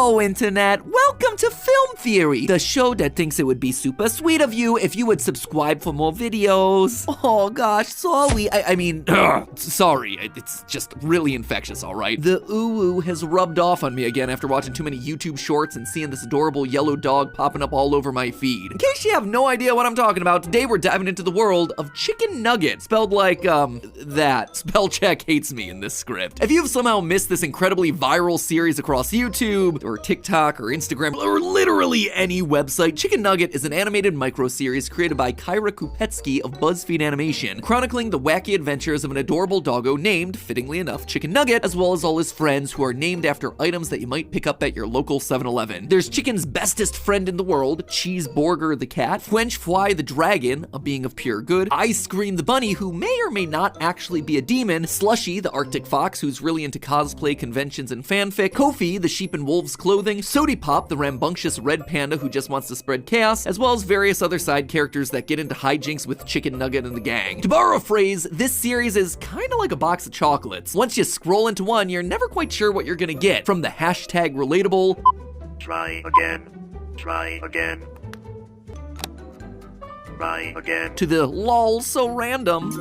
Hello, Internet! Welcome to Film Theory, the show that thinks it would be super sweet of you if you would subscribe for more videos. Oh gosh, sorry. I mean, sorry. It's just really infectious, alright? The ooh-woo has rubbed off on me again after watching too many YouTube shorts and seeing this adorable yellow dog popping up all over my feed. In case you have no idea what I'm talking about, today we're diving into the world of Chicken Nugget, spelled like, that. Spell check hates me in this script. If you've somehow missed this incredibly viral series across YouTube, or TikTok, or Instagram, or literally any website, Chicken Nugget is an animated micro-series created by Kyra Kupetsky of BuzzFeed Animation, chronicling the wacky adventures of an adorable doggo named, fittingly enough, Chicken Nugget, as well as all his friends who are named after items that you might pick up at your local 7-Eleven. There's Chicken's bestest friend in the world, Cheeseburger the cat, French Fly the dragon, a being of pure good, Ice Cream the bunny, who may or may not actually be a demon, Slushy the Arctic fox, who's really into cosplay conventions and fanfic, Kofi the sheep in wolf's clothing, Sody Pop the rambunctious red panda who just wants to spread chaos, as well as various other side characters that get into hijinks with Chicken Nugget and the gang. To borrow a phrase, this series is kinda like a box of chocolates. Once you scroll into one, you're never quite sure what you're gonna get, from the hashtag relatable, try again, try again, try again, to the lol so random,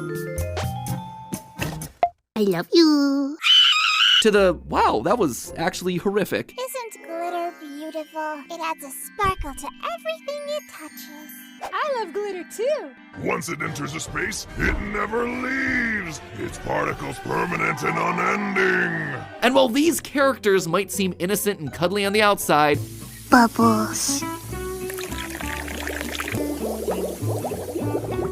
I love you. to the wow, that was actually horrific. Isn't glitter beautiful? It adds a sparkle to everything it touches. I love glitter too. Once it enters a space, it never leaves. Its particles permanent and unending. And while these characters might seem innocent and cuddly on the outside, Bubbles.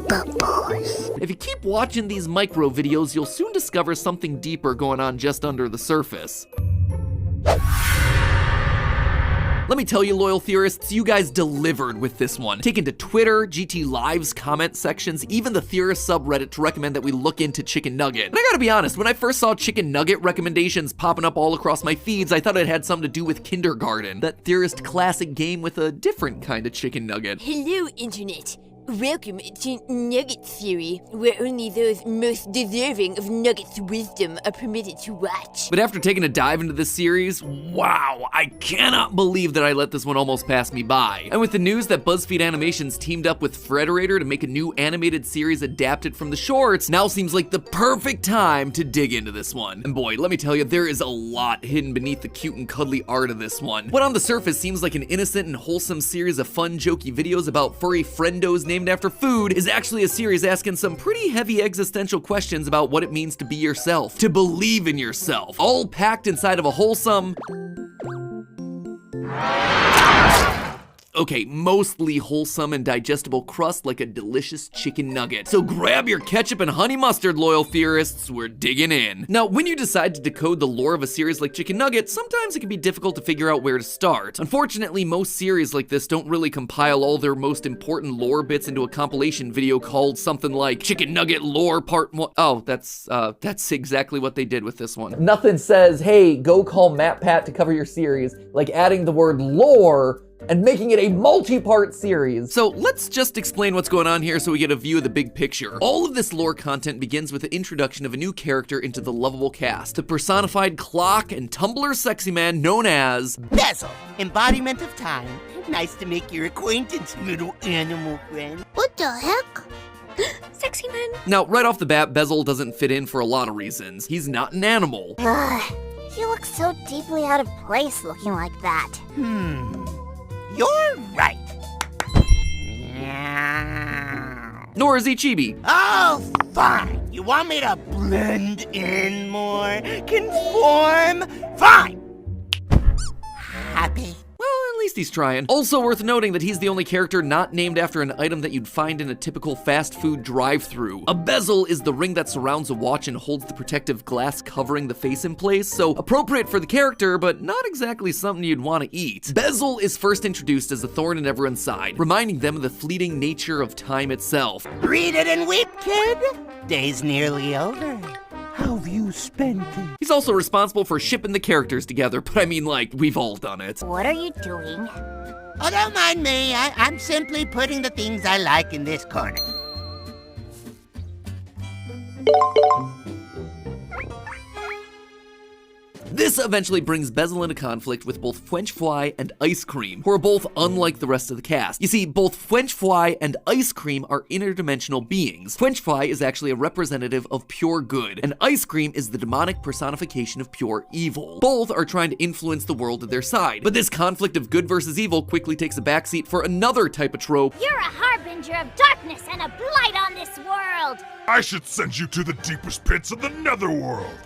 Bubbles. if you keep watching these micro videos, you'll soon discover something deeper going on just under the surface. Let me tell you, loyal theorists, you guys delivered with this one. Taken to Twitter, GT Live's comment sections, even the theorist subreddit to recommend that we look into Chicken Nugget. And I gotta be honest, when I first saw Chicken Nugget recommendations popping up all across my feeds, I thought it had something to do with kindergarten. That theorist classic game with a different kind of chicken nugget. Hello, Internet. Welcome to Nugget Theory, where only those most deserving of Nugget's wisdom are permitted to watch. But after taking a dive into this series, wow, I cannot believe that I let this one almost pass me by. And with the news that BuzzFeed Animations teamed up with Frederator to make a new animated series adapted from the shorts, now seems like the perfect time to dig into this one. And boy, let me tell you, there is a lot hidden beneath the cute and cuddly art of this one. What on the surface seems like an innocent and wholesome series of fun, jokey videos about furry friendos named after food is actually a series asking some pretty heavy existential questions about what it means to be yourself, to believe in yourself, all packed inside of a wholesome, okay, mostly wholesome and digestible crust like a delicious chicken nugget. So grab your ketchup and honey mustard, loyal theorists, we're digging in. Now, when you decide to decode the lore of a series like Chicken Nugget, sometimes it can be difficult to figure out where to start. Unfortunately, most series like this don't really compile all their most important lore bits into a compilation video called something like Chicken Nugget Lore Part 1. Oh, that's exactly what they did with this one. Nothing says, hey, go call MatPat to cover your series, like adding the word lore and making it a multi-part series. So let's just explain what's going on here so we get a view of the big picture. All of this lore content begins with the introduction of a new character into the lovable cast, the personified clock and tumbler sexy man known as Bezel, embodiment of time. Nice to make your acquaintance, little animal friend. What the heck? Sexy man. Now, right off the bat, Bezel doesn't fit in for a lot of reasons. He's not an animal. Ugh, he looks so deeply out of place looking like that. You're right. Nor is he chibi. Oh, fine. You want me to blend in more? Conform? Fine. Happy? Well, at least he's trying. Also worth noting that he's the only character not named after an item that you'd find in a typical fast food drive-thru. A bezel is the ring that surrounds a watch and holds the protective glass covering the face in place, so appropriate for the character, but not exactly something you'd want to eat. Bezel is first introduced as a thorn in everyone's side, reminding them of the fleeting nature of time itself. Read it and weep, kid. Day's nearly over. How have you spent it? He's also responsible for shipping the characters together, but I mean, like, we've all done it. What are you doing? Oh, don't mind me. I'm simply putting the things I like in this corner. this eventually brings Bezel into conflict with both French Fry and Ice Cream, who are both unlike the rest of the cast. You see, both French Fry and Ice Cream are interdimensional beings. French Fry is actually a representative of pure good, and Ice Cream is the demonic personification of pure evil. Both are trying to influence the world to their side, but this conflict of good versus evil quickly takes a backseat for another type of trope. You're a harbinger of darkness and a blight on this world. I should send you to the deepest pits of the netherworld.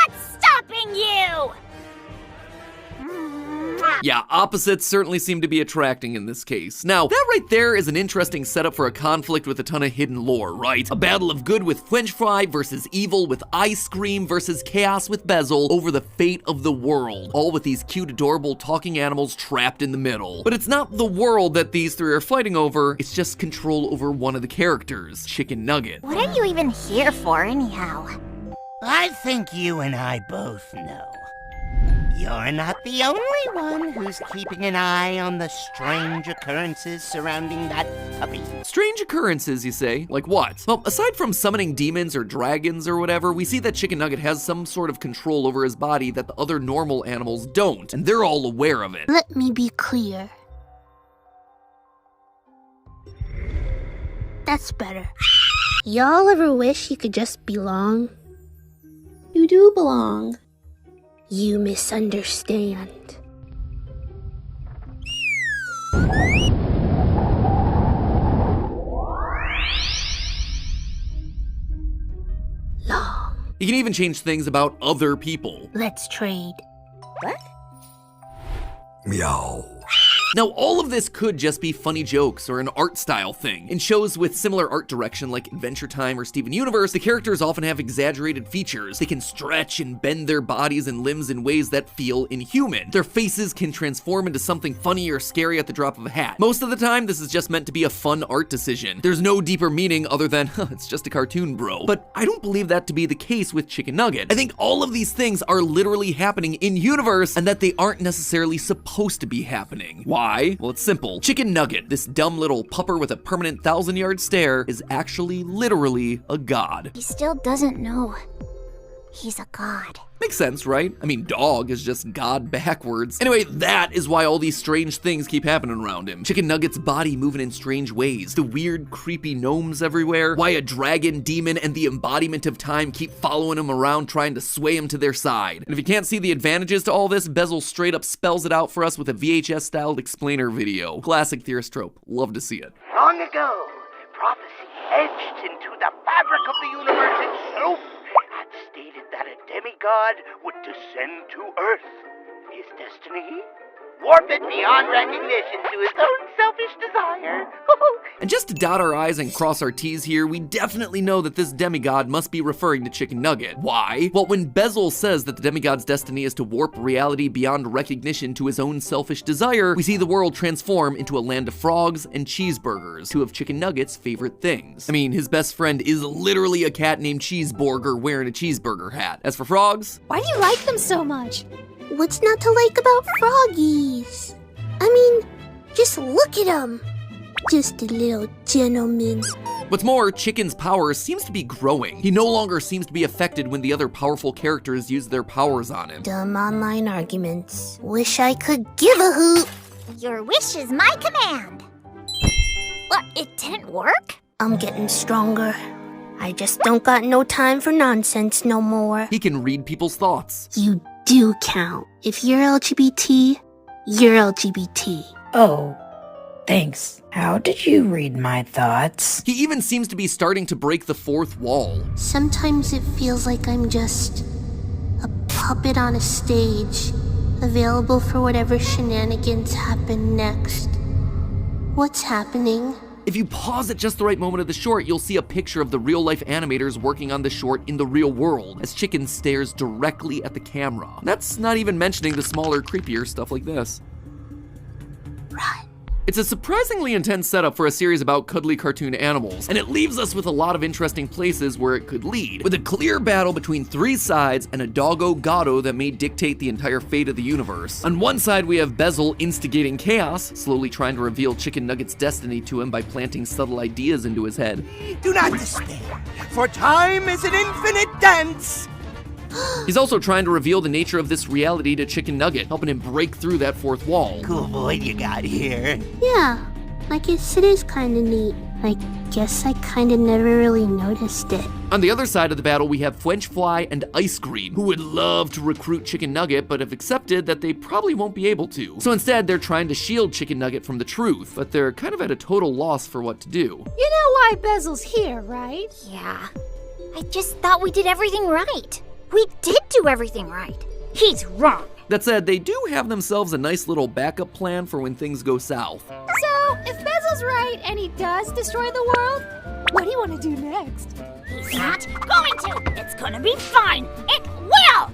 What's stopping you? Yeah, opposites certainly seem to be attracting in this case. Now, that right there is an interesting setup for a conflict with a ton of hidden lore, right? A battle of good with French Fry versus evil with Ice Cream versus chaos with Bezel over the fate of the world, all with these cute, adorable talking animals trapped in the middle. But it's not the world that these three are fighting over, it's just control over one of the characters, Chicken Nugget. What are you even here for, anyhow? I think you and I both know. You're not the only one who's keeping an eye on the strange occurrences surrounding that puppy. Strange occurrences, you say? Like what? Well, aside from summoning demons or dragons or whatever, we see that Chicken Nugget has some sort of control over his body that the other normal animals don't, and they're all aware of it. Let me be clear. That's better. Y'all ever wish you could just belong? You do belong. You misunderstand. Long. You can even change things about other people. Let's trade. What? Meow. Now, all of this could just be funny jokes or an art style thing. In shows with similar art direction like Adventure Time or Steven Universe, the characters often have exaggerated features. They can stretch and bend their bodies and limbs in ways that feel inhuman. Their faces can transform into something funny or scary at the drop of a hat. Most of the time, this is just meant to be a fun art decision. There's no deeper meaning other than, it's just a cartoon, bro. But I don't believe that to be the case with Chicken Nugget. I think all of these things are literally happening in universe and that they aren't necessarily supposed to be happening. Why? Well, it's simple. Chicken Nugget, this dumb little pupper with a permanent 1,000-yard stare, is actually literally a god. He still doesn't know. He's a god. Makes sense, right? I mean, dog is just God backwards. Anyway, that is why all these strange things keep happening around him. Chicken Nugget's body moving in strange ways, the weird, creepy gnomes everywhere, why a dragon, demon, and the embodiment of time keep following him around trying to sway him to their side. And if you can't see the advantages to all this, Bezel straight up spells it out for us with a VHS-styled explainer video. Classic theorist trope. Love to see it. Long ago, prophecy etched into the fabric of the universe itself had stated that a demigod would descend to Earth. His destiny? Warp it beyond recognition to his own selfish desire. And just to dot our I's and cross our T's here, we definitely know that this demigod must be referring to Chicken Nugget. Why? Well, when Bezel says that the demigod's destiny is to warp reality beyond recognition to his own selfish desire, we see the world transform into a land of frogs and cheeseburgers, two of Chicken Nugget's favorite things. I mean, his best friend is literally a cat named Cheeseburger wearing a cheeseburger hat. As for frogs, Why do you like them so much? What's not to like about froggies? I mean, just look at him. Just a little gentleman. what's more, Chicken's power seems to be growing. He no longer seems to be affected when the other powerful characters use their powers on him. Dumb online arguments. Wish I could give a hoot. Your wish is my command. What, it didn't work? I'm getting stronger. I just don't got no time for nonsense no more. He can read people's thoughts. You do count. If you're LGBT, you're LGBT. Oh, thanks. How did you read my thoughts? He even seems to be starting to break the fourth wall. Sometimes it feels like I'm just a puppet on a stage, available for whatever shenanigans happen next. What's happening? If you pause at just the right moment of the short, you'll see a picture of the real-life animators working on the short in the real world, as Chicken stares directly at the camera. That's not even mentioning the smaller, creepier stuff like this. Run. It's a surprisingly intense setup for a series about cuddly cartoon animals, and it leaves us with a lot of interesting places where it could lead, with a clear battle between three sides and a doggo Gato that may dictate the entire fate of the universe. On one side, we have Bezel instigating chaos, slowly trying to reveal Chicken Nugget's destiny to him by planting subtle ideas into his head. Do not despair, for time is an infinite dance. He's also trying to reveal the nature of this reality to Chicken Nugget, helping him break through that fourth wall. Cool boy you got here. Yeah, I guess it is kinda neat. I guess I kinda never really noticed it. On the other side of the battle, we have French Fry and Ice Cream, who would love to recruit Chicken Nugget, but have accepted that they probably won't be able to. So instead, they're trying to shield Chicken Nugget from the truth, but they're kind of at a total loss for what to do. You know why Bezel's here, right? Yeah. I just thought we did everything right. We did do everything right. He's wrong. That said, they do have themselves a nice little backup plan for when things go south. So, if Bezel's right and he does destroy the world, what do you want to do next? He's not going to. It's gonna be fine. It will!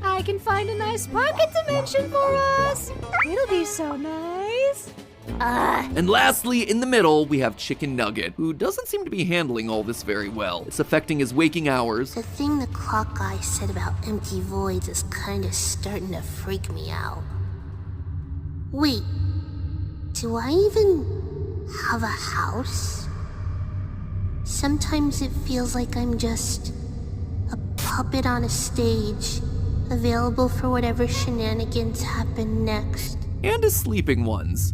I can find a nice pocket dimension for us. It'll be so nice. And lastly, in the middle, we have Chicken Nugget, who doesn't seem to be handling all this very well. It's affecting his waking hours. The thing the clock guy said about empty voids is kinda starting to freak me out. Wait, do I even have a house? Sometimes it feels like I'm just a puppet on a stage, available for whatever shenanigans happen next. And his sleeping ones.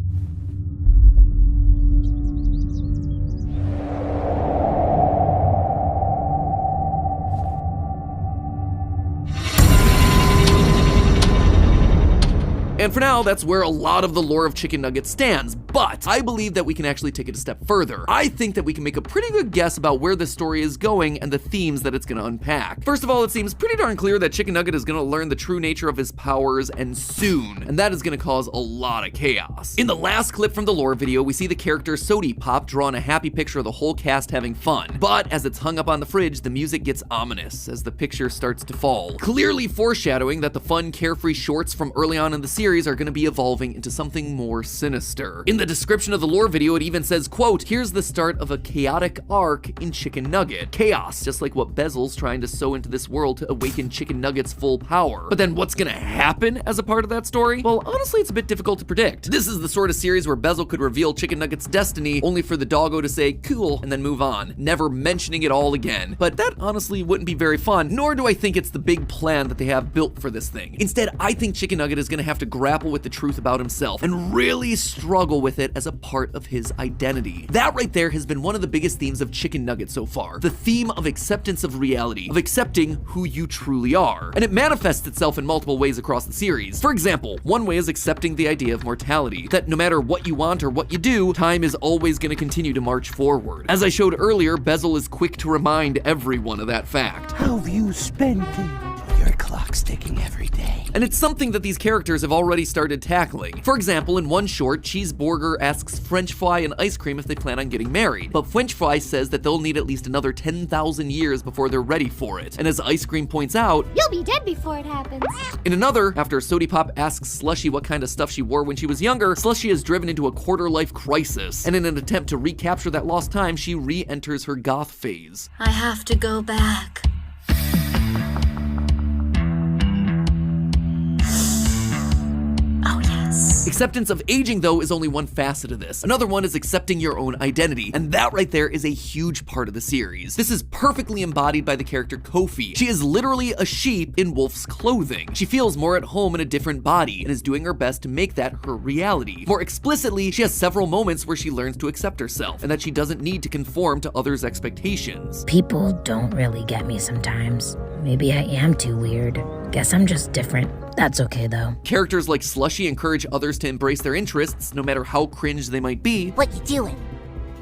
And for now, that's where a lot of the lore of Chicken Nugget stands, but I believe that we can actually take it a step further. I think that we can make a pretty good guess about where this story is going and the themes that it's gonna unpack. First of all, it seems pretty darn clear that Chicken Nugget is gonna learn the true nature of his powers, and soon, and that is gonna cause a lot of chaos. In the last clip from the lore video, we see the character Sody Pop drawing a happy picture of the whole cast having fun, but as it's hung up on the fridge, the music gets ominous as the picture starts to fall, clearly foreshadowing that the fun, carefree shorts from early on in the series are going to be evolving into something more sinister. In the description of the lore video, it even says, quote, "Here's the start of a chaotic arc in Chicken Nugget. Chaos, just like what Bezel's trying to sow into this world to awaken Chicken Nugget's full power." But then what's gonna happen as a part of that story? Well, honestly, it's a bit difficult to predict. This is the sort of series where Bezel could reveal Chicken Nugget's destiny only for the doggo to say, cool, and then move on, never mentioning it all again. But that honestly wouldn't be very fun, nor do I think it's the big plan that they have built for this thing. Instead, I think Chicken Nugget is gonna have to grapple with the truth about himself and really struggle with it as a part of his identity. That right there has been one of the biggest themes of Chicken Nugget so far. The theme of acceptance of reality, of accepting who you truly are. And it manifests itself in multiple ways across the series. For example, one way is accepting the idea of mortality, that no matter what you want or what you do, time is always going to continue to march forward. As I showed earlier, Bezel is quick to remind everyone of that fact. How have you spent it? Your clock's ticking every day. And it's something that these characters have already started tackling. For example, in one short, Cheeseburger asks French Fry and Ice Cream if they plan on getting married, but French Fry says that they'll need at least another 10,000 years before they're ready for it. And as Ice Cream points out, You'll be dead before it happens. in another, after Sody Pop asks Slushy what kind of stuff she wore when she was younger, Slushy is driven into a quarter-life crisis, and in an attempt to recapture that lost time, she re-enters her goth phase. I have to go back. Acceptance of aging, though, is only one facet of this. Another one is accepting your own identity, and that right there is a huge part of the series. This is perfectly embodied by the character Kofi. She is literally a sheep in wolf's clothing. She feels more at home in a different body and is doing her best to make that her reality. More explicitly, she has several moments where she learns to accept herself and that she doesn't need to conform to others' expectations. People don't really get me sometimes. Maybe I am too weird. Guess I'm just different. That's okay though. Characters like Slushy encourage others to embrace their interests, no matter how cringe they might be. What you doing?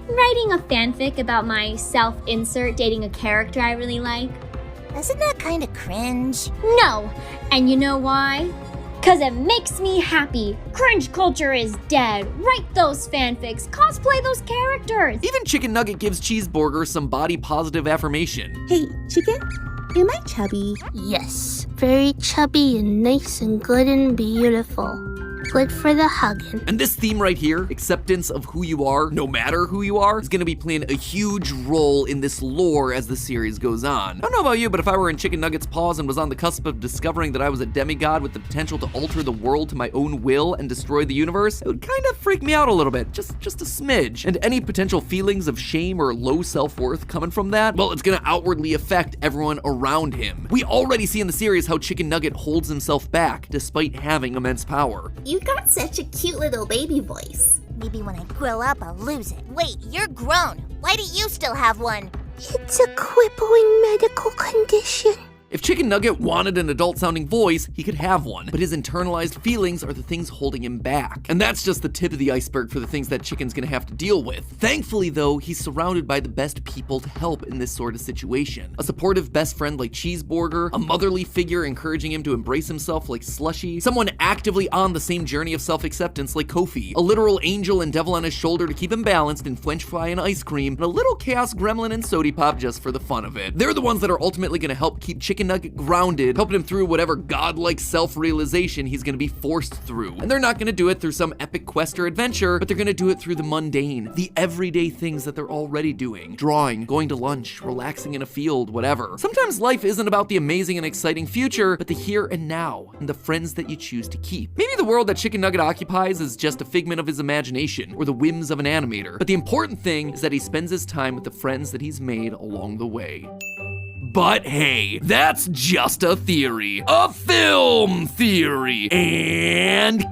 Writing a fanfic about my self-insert dating a character I really like. Isn't that kind of cringe? No! And you know why? 'Cause it makes me happy. Cringe culture is dead. Write those fanfics. Cosplay those characters. Even Chicken Nugget gives Cheeseburger some body positive affirmation. Hey, Chicken? Am I chubby? Yes, very chubby and nice and good and beautiful. Good for the hugging. And this theme right here, acceptance of who you are, no matter who you are, is gonna be playing a huge role in this lore as the series goes on. I don't know about you, but if I were in Chicken Nugget's paws and was on the cusp of discovering that I was a demigod with the potential to alter the world to my own will and destroy the universe, it would kind of freak me out a little bit, just a smidge. And any potential feelings of shame or low self-worth coming from that, well, it's gonna outwardly affect everyone around him. We already see in the series how Chicken Nugget holds himself back despite having immense power. You got such a cute little baby voice. Maybe when I grow up, I'll lose it. Wait, you're grown. Why do you still have one? It's a crippling medical condition. If Chicken Nugget wanted an adult-sounding voice, he could have one, but his internalized feelings are the things holding him back. And that's just the tip of the iceberg for the things that Chicken's gonna have to deal with. Thankfully, though, he's surrounded by the best people to help in this sort of situation. A supportive best friend like Cheeseburger, a motherly figure encouraging him to embrace himself like Slushy, someone actively on the same journey of self-acceptance like Kofi, a literal angel and devil on his shoulder to keep him balanced in French fry and ice cream, and a little chaos gremlin and Sody Pop just for the fun of it. They're the ones that are ultimately gonna help keep Chicken Nugget grounded, helping him through whatever godlike self-realization he's gonna be forced through. And they're not gonna do it through some epic quest or adventure, but they're gonna do it through the mundane, the everyday things that they're already doing. Drawing, going to lunch, relaxing in a field, whatever. Sometimes life isn't about the amazing and exciting future, but the here and now, and the friends that you choose to keep. Maybe the world that Chicken Nugget occupies is just a figment of his imagination, or the whims of an animator. But the important thing is that he spends his time with the friends that he's made along the way. But hey, that's just a theory. A film theory. And